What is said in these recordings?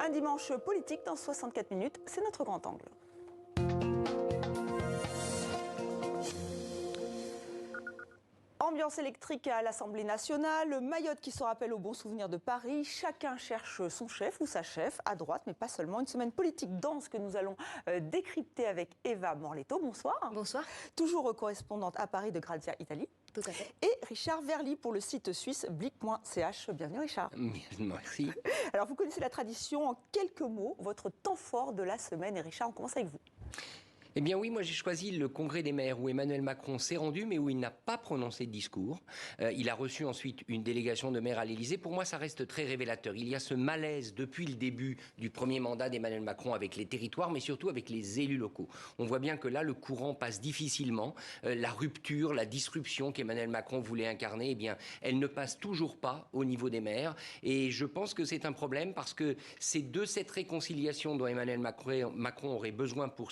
Un dimanche politique dans 64 minutes, c'est notre grand angle. Ambiance électrique à l'Assemblée nationale, Mayotte qui se rappelle au bon souvenir de Paris, chacun cherche son chef ou sa chef, à droite, mais pas seulement. Une semaine politique dense que nous allons décrypter avec Eva Morletto. Bonsoir. Bonsoir. Toujours correspondante à Paris de Grazia Italie. Tout à fait. Et Richard Verly pour le site suisse blick.ch. Bienvenue Richard. Merci. Alors vous connaissez la tradition, en quelques mots, votre temps fort de la semaine. Et Richard, on commence avec vous. Eh bien oui, moi j'ai choisi le congrès des maires où Emmanuel Macron s'est rendu, mais où il n'a pas prononcé de discours. Il a reçu ensuite une délégation de maires à l'Élysée. Pour moi, ça reste très révélateur. Il y a ce malaise depuis le début du premier mandat d'Emmanuel Macron avec les territoires, mais surtout avec les élus locaux. On voit bien que là, le courant passe difficilement. La rupture, la disruption qu'Emmanuel Macron voulait incarner, eh bien, elle ne passe toujours pas au niveau des maires. Et je pense que c'est un problème parce que c'est de cette réconciliation dont Emmanuel Macron aurait besoin pour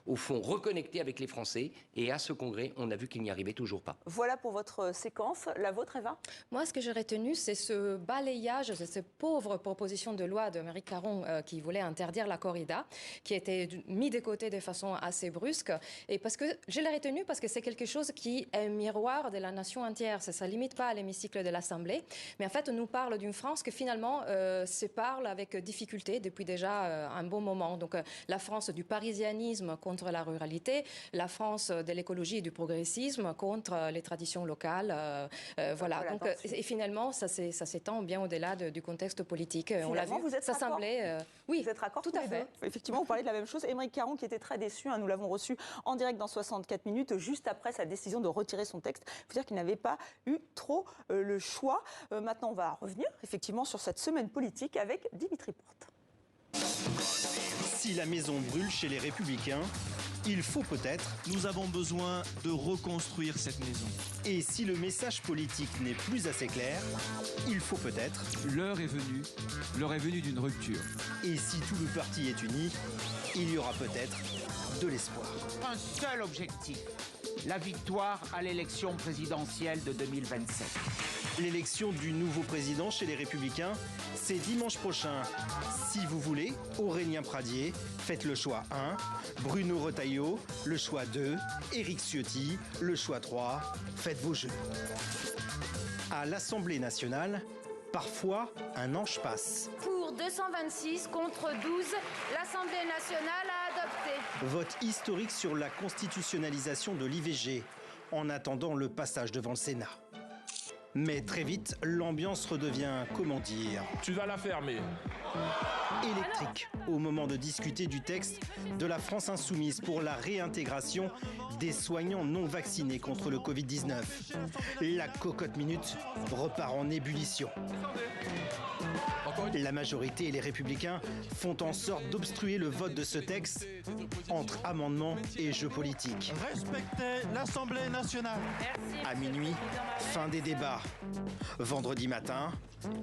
au fond, reconnecter avec les Français. Et à ce congrès, on a vu qu'il n'y arrivait toujours pas. Voilà pour votre séquence. La vôtre, Eva? Moi, ce que j'ai retenu, c'est ce balayage, ces pauvres propositions de loi de Marie Caron qui voulait interdire la corrida, qui était mis de côté de façon assez brusque. Et parce que je l'ai retenu parce que c'est quelque chose qui est un miroir de la nation entière. Ça ne limite pas à l'hémicycle de l'Assemblée. Mais en fait, on nous parle d'une France que finalement se parle avec difficulté depuis déjà un bon moment. Donc la France du parisianisme contre la ruralité, la France de l'écologie et du progressisme contre les traditions locales. Voilà. Donc, et finalement, ça s'étend bien au-delà du contexte politique. Finalement, on l'a vu, vous êtes ça semblait... oui, vous êtes raccord tout à fait. Effectivement, vous parlez de la même chose. Émeric Caron qui était très déçu, nous l'avons reçu en direct dans 64 minutes, juste après sa décision de retirer son texte. Il faut dire qu'il n'avait pas eu trop le choix. Maintenant, on va revenir effectivement sur cette semaine politique avec Dimitri Porte. Si la maison brûle chez les Républicains, il faut peut-être... Nous avons besoin de reconstruire cette maison. Et si le message politique n'est plus assez clair, il faut peut-être... L'heure est venue d'une rupture. Et si tout le parti est uni, il y aura peut-être de l'espoir. Un seul objectif, la victoire à l'élection présidentielle de 2027. L'élection du nouveau président chez les Républicains, c'est dimanche prochain. Si vous voulez, Aurélien Pradier, faites le choix 1, Bruno Retailleau, le choix 2, Éric Ciotti, le choix 3, faites vos jeux. À l'Assemblée nationale, parfois un ange passe. Pour 226 contre 12, l'Assemblée nationale a adopté. Vote historique sur la constitutionnalisation de l'IVG, en attendant le passage devant le Sénat. Mais très vite, l'ambiance redevient, comment dire... Tu vas la fermer. Électrique, au moment de discuter du texte de la France insoumise pour la réintégration des soignants non vaccinés contre le Covid-19. La cocotte minute repart en ébullition. La majorité et les Républicains font en sorte d'obstruer le vote de ce texte entre amendements et jeux politiques. Respectez l'Assemblée nationale. À minuit, fin des débats. Vendredi matin,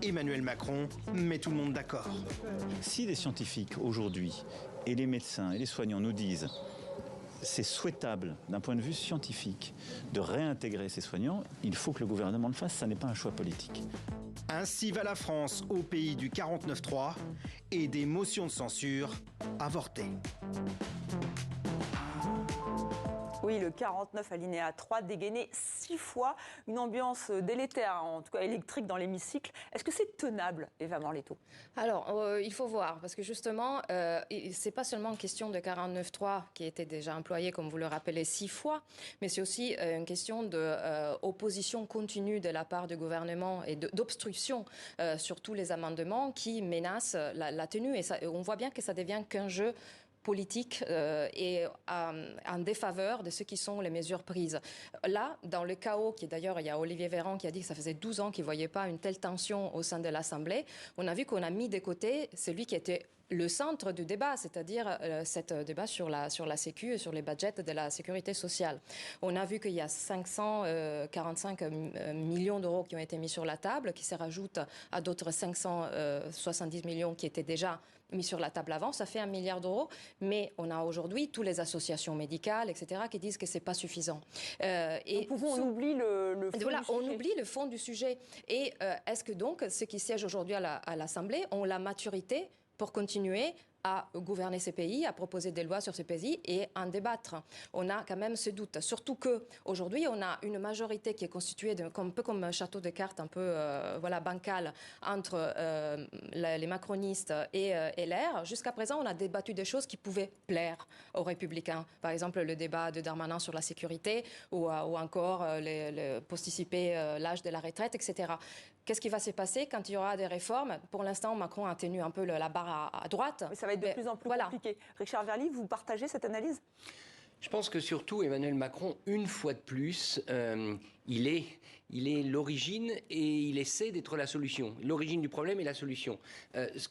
Emmanuel Macron met tout le monde d'accord. Si les scientifiques aujourd'hui et les médecins et les soignants nous disent c'est souhaitable d'un point de vue scientifique de réintégrer ces soignants, il faut que le gouvernement le fasse, ça n'est pas un choix politique. Ainsi va la France au pays du 49-3 et des motions de censure avortées. Oui, le 49 alinéa 3 dégainé 6 fois, une ambiance délétère, en tout cas électrique dans l'hémicycle. Est-ce que c'est tenable, Eva Morletto? Alors, il faut voir, parce que justement, c'est pas seulement une question de 49.3 qui était déjà employé, comme vous le rappelez, 6 fois, mais c'est aussi une question d'opposition continue de la part du gouvernement et d'obstruction sur tous les amendements qui menacent la tenue. Et ça, on voit bien que ça devient qu'un jeu politique et en défaveur de ce qui sont les mesures prises. Là, dans le chaos, qui d'ailleurs, il y a Olivier Véran qui a dit que ça faisait 12 ans qu'il ne voyait pas une telle tension au sein de l'Assemblée, on a vu qu'on a mis de côté celui qui était le centre du débat, c'est-à-dire ce débat sur la Sécu et sur les budgets de la sécurité sociale. On a vu qu'il y a 545 millions d'euros qui ont été mis sur la table, qui se rajoutent à d'autres 570 millions qui étaient déjà mis sur la table avant. Ça fait 1 milliard d'euros, mais on a aujourd'hui toutes les associations médicales, etc., qui disent que c'est pas suffisant. On oublie le fond voilà, du sujet. on oublie le fond du sujet. Et est-ce que donc ceux qui siègent aujourd'hui à l'Assemblée ont la maturité pour continuer à gouverner ces pays, à proposer des lois sur ces pays et en débattre. On a quand même ce doute. Surtout qu'aujourd'hui, on a une majorité qui est constituée un peu comme un château de cartes, un peu bancal, entre les macronistes et LR. Jusqu'à présent, on a débattu des choses qui pouvaient plaire aux Républicains. Par exemple, le débat de Darmanin sur la sécurité ou encore posticiper l'âge de la retraite, etc. Qu'est-ce qui va se passer quand il y aura des réformes? Pour l'instant, Macron a tenu un peu la barre à droite. Mais ça va être de plus en plus compliqué. Richard Verly, vous partagez cette analyse? Je pense que surtout Emmanuel Macron, une fois de plus, il est l'origine et il essaie d'être la solution. L'origine du problème est la solution.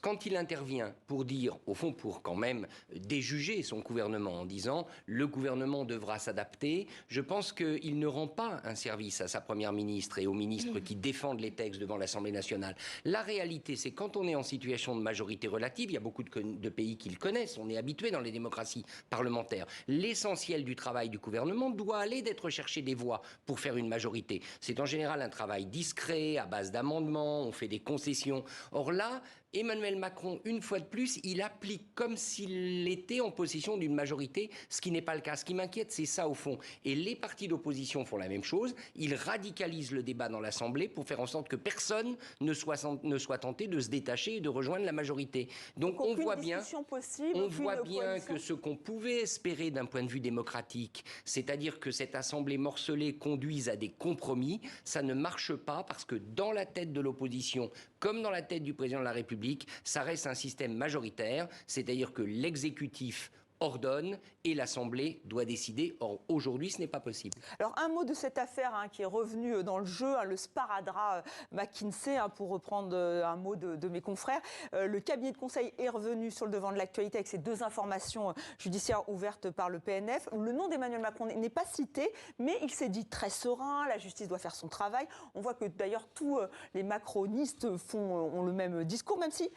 Quand il intervient pour dire, au fond, pour quand même déjuger son gouvernement en disant le gouvernement devra s'adapter, je pense qu'il ne rend pas un service à sa première ministre et aux ministres qui défendent les textes devant l'Assemblée nationale. La réalité, c'est quand on est en situation de majorité relative, il y a beaucoup de pays qui le connaissent, on est habitué dans les démocraties parlementaires. L'essentiel du travail du gouvernement doit aller d'être chercher des voix pour faire une majorité. C'est en général un travail discret, à base d'amendements, on fait des concessions. Or là, Emmanuel Macron, une fois de plus, il applique comme s'il était en possession d'une majorité, ce qui n'est pas le cas. Ce qui m'inquiète, c'est ça au fond. Et les partis d'opposition font la même chose. Ils radicalisent le débat dans l'Assemblée pour faire en sorte que personne ne soit tenté de se détacher et de rejoindre la majorité. Donc on voit bien que ce qu'on pouvait espérer d'un point de vue démocratique, c'est-à-dire que cette Assemblée morcelée conduise à des compromis, ça ne marche pas parce que dans la tête de l'opposition, comme dans la tête du président de la République, ça reste un système majoritaire, c'est-à-dire que l'exécutif ordonne et l'Assemblée doit décider. Or, aujourd'hui, ce n'est pas possible. Alors, un mot de cette affaire qui est revenue dans le jeu, le sparadrap McKinsey, pour reprendre un mot de mes confrères. Le cabinet de conseil est revenu sur le devant de l'actualité avec ces deux informations judiciaires ouvertes par le PNF. Le nom d'Emmanuel Macron n'est pas cité, mais il s'est dit très serein, la justice doit faire son travail. On voit que d'ailleurs tous les macronistes ont le même discours, même si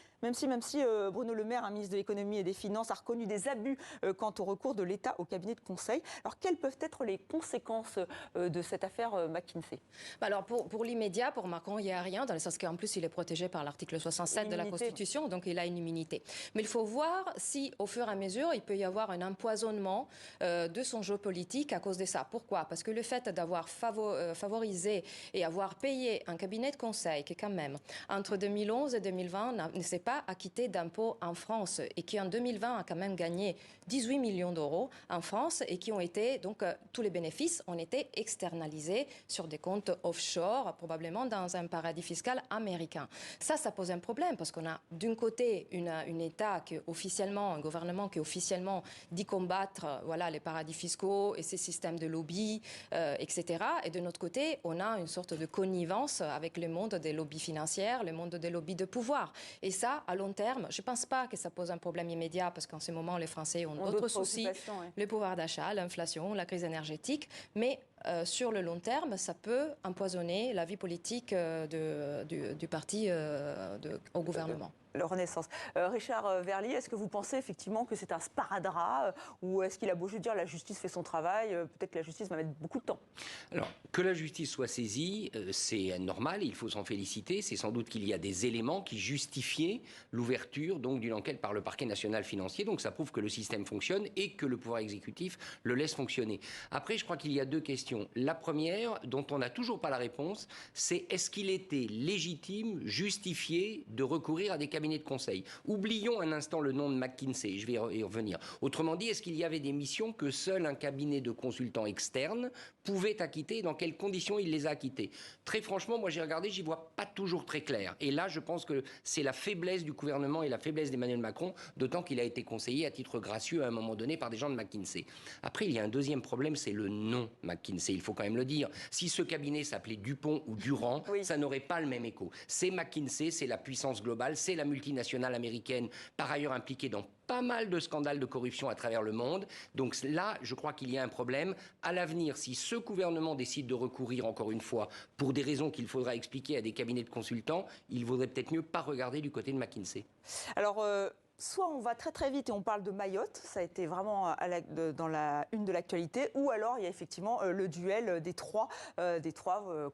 Bruno Le Maire, un ministre de l'économie et des finances, a reconnu des abus quant au recours de l'État au cabinet de conseil. Alors, quelles peuvent être les conséquences de cette affaire McKinsey? Alors, pour l'immédiat, pour Macron, il n'y a rien, dans le sens qu'en plus, il est protégé par l'article 67 de la Constitution, donc il a une immunité. Mais il faut voir si, au fur et à mesure, il peut y avoir un empoisonnement de son jeu politique à cause de ça. Pourquoi? Parce que le fait d'avoir favorisé et avoir payé un cabinet de conseil qui, quand même, entre 2011 et 2020, ne s'est pas acquitté d'impôts en France et qui, en 2020, a quand même gagné 18 millions d'euros en France et qui ont été, donc, tous les bénéfices ont été externalisés sur des comptes offshore, probablement dans un paradis fiscal américain. Ça pose un problème parce qu'on a d'un côté un État qui officiellement, un gouvernement qui officiellement dit combattre les paradis fiscaux et ces systèmes de lobby, etc. Et de notre côté, on a une sorte de connivence avec le monde des lobbies financières, le monde des lobbies de pouvoir. Et ça, à long terme, je ne pense pas que ça pose un problème immédiat parce qu'en ce moment, les Français ont d'autres soucis, le pouvoir d'achat, l'inflation, la crise énergétique, mais sur le long terme, ça peut empoisonner la vie politique du parti au gouvernement. Le Renaissance. Richard Verly, est-ce que vous pensez effectivement que c'est un sparadrap ou est-ce qu'il a beau dire la justice fait son travail, peut-être que la justice va mettre beaucoup de temps? Alors, que la justice soit saisie, c'est normal, il faut s'en féliciter. C'est sans doute qu'il y a des éléments qui justifiaient l'ouverture d'une enquête par le parquet national financier. Donc ça prouve que le système fonctionne et que le pouvoir exécutif le laisse fonctionner. Après, je crois qu'il y a deux questions. La première, dont on n'a toujours pas la réponse, c'est est-ce qu'il était légitime, justifié de recourir à des cabinets de conseil. Oublions un instant le nom de McKinsey, je vais y revenir. Autrement dit, est-ce qu'il y avait des missions que seul un cabinet de consultants externes pouvait acquitter et dans quelles conditions il les a acquittées? Très franchement, moi j'ai regardé, j'y vois pas toujours très clair. Et là, je pense que c'est la faiblesse du gouvernement et la faiblesse d'Emmanuel Macron, d'autant qu'il a été conseillé à titre gracieux à un moment donné par des gens de McKinsey. Après, il y a un deuxième problème, c'est le nom McKinsey, il faut quand même le dire. Si ce cabinet s'appelait Dupont ou Durand, ça n'aurait pas le même écho. C'est McKinsey, c'est la puissance globale, c'est la multinationale américaine, par ailleurs impliquée dans pas mal de scandales de corruption à travers le monde. Donc là, je crois qu'il y a un problème. À l'avenir, si ce gouvernement décide de recourir, encore une fois, pour des raisons qu'il faudra expliquer à des cabinets de consultants, il vaudrait peut-être mieux pas regarder du côté de McKinsey. Alors, soit on va très très vite et on parle de Mayotte, ça a été vraiment dans la une de l'actualité, ou alors il y a effectivement le duel des trois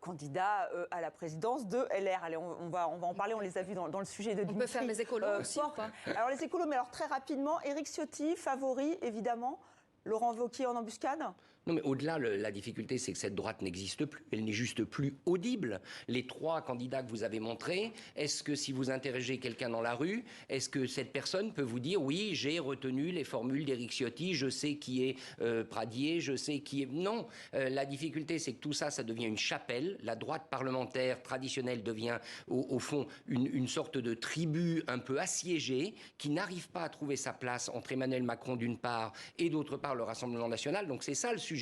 candidats à la présidence de LR. Allez, on va en parler, on les a vus dans le sujet de Dimitri. On peut faire les écolos aussi ou pas? Alors les écolos, mais alors très rapidement, Éric Ciotti, favori évidemment, Laurent Wauquiez en embuscade? Non, mais au-delà, la difficulté, c'est que cette droite n'existe plus. Elle n'est juste plus audible. Les trois candidats que vous avez montrés, est-ce que si vous interrogez quelqu'un dans la rue, est-ce que cette personne peut vous dire « Oui, j'ai retenu les formules d'Éric Ciotti, je sais qui est Pradier, je sais qui est... » Non, la difficulté, c'est que tout ça, ça devient une chapelle. La droite parlementaire traditionnelle devient, au fond, une sorte de tribu un peu assiégée qui n'arrive pas à trouver sa place entre Emmanuel Macron, d'une part, et d'autre part, le Rassemblement national. Donc c'est ça le sujet.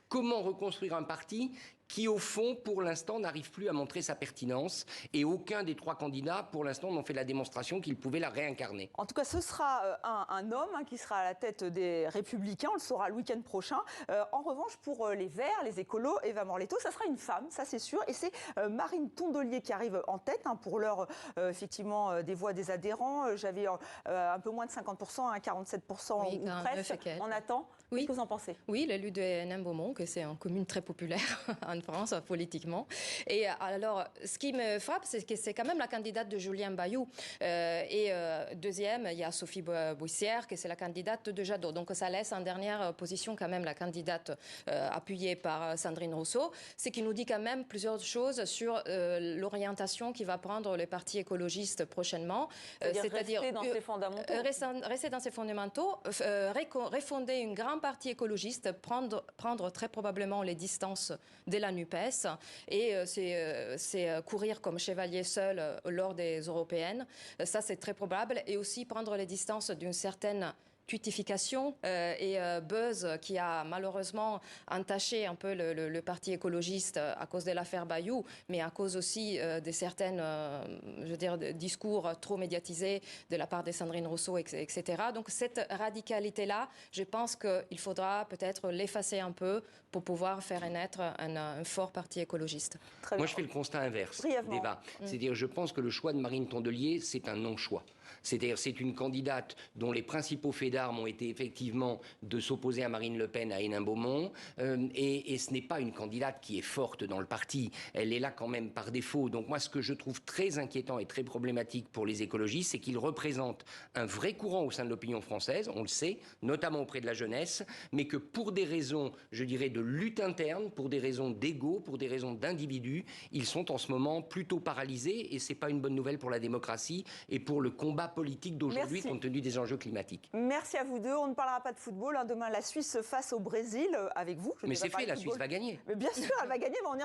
Comment reconstruire un parti qui, au fond, pour l'instant, n'arrive plus à montrer sa pertinence. Et aucun des trois candidats, pour l'instant, n'ont fait la démonstration qu'ils pouvaient la réincarner. En tout cas, ce sera un homme qui sera à la tête des Républicains. On le saura le week-end prochain. En revanche, pour les Verts, les écolos, Eva Morletto, ça sera une femme, ça c'est sûr. Et c'est Marine Tondelier qui arrive en tête. Pour l'heure, effectivement, des voix des adhérents. J'avais un peu moins de 50%, 47% oui, ou presque. On attend. Oui. Qu'est-ce que vous en pensez? Oui, l'élu de Hénin-Beaumont, que c'est une commune très populaire en France, politiquement. Et alors, ce qui me frappe, c'est que c'est quand même la candidate de Julien Bayou. Deuxième, il y a Sophie Boissière, que c'est la candidate de Jadot. Donc, ça laisse en dernière position quand même la candidate appuyée par Sandrine Rousseau. Ce qui nous dit quand même plusieurs choses sur l'orientation qui va prendre le parti écologiste prochainement. C'est-à-dire rester dans ses fondamentaux. Rester dans ses fondamentaux, refonder une grande partie écologiste, prendre très probablement les distances de la NUPES et c'est courir comme chevalier seul lors des européennes. Ça, c'est très probable. Et aussi prendre les distances d'une certaine tuitification et buzz qui a malheureusement entaché un peu le parti écologiste à cause de l'affaire Bayou, mais à cause aussi de certaines, discours trop médiatisés de la part de Sandrine Rousseau, etc. Donc cette radicalité-là, je pense qu'il faudra peut-être l'effacer un peu pour pouvoir faire naître un fort parti écologiste. Moi, je fais le constat inverse, Eva. C'est-à-dire, je pense que le choix de Marine Tondelier, c'est un non-choix. C'est-à-dire, c'est une candidate dont les principaux faits d'armes ont été effectivement de s'opposer à Marine Le Pen à Hénin-Beaumont. Et ce n'est pas une candidate qui est forte dans le parti. Elle est là quand même par défaut. Donc moi, ce que je trouve très inquiétant et très problématique pour les écologistes, c'est qu'ils représentent un vrai courant au sein de l'opinion française, on le sait, notamment auprès de la jeunesse, mais que pour des raisons, je dirais, de lutte interne, pour des raisons d'ego, pour des raisons d'individus, ils sont en ce moment plutôt paralysés. Et ce n'est pas une bonne nouvelle pour la démocratie et pour le combat politique d'aujourd'hui compte tenu des enjeux climatiques. Merci à vous deux. On ne parlera pas de football. Demain, la Suisse face au Brésil avec vous. Mais c'est fait, la Suisse va gagner. Mais bien sûr, elle va gagner, mais on y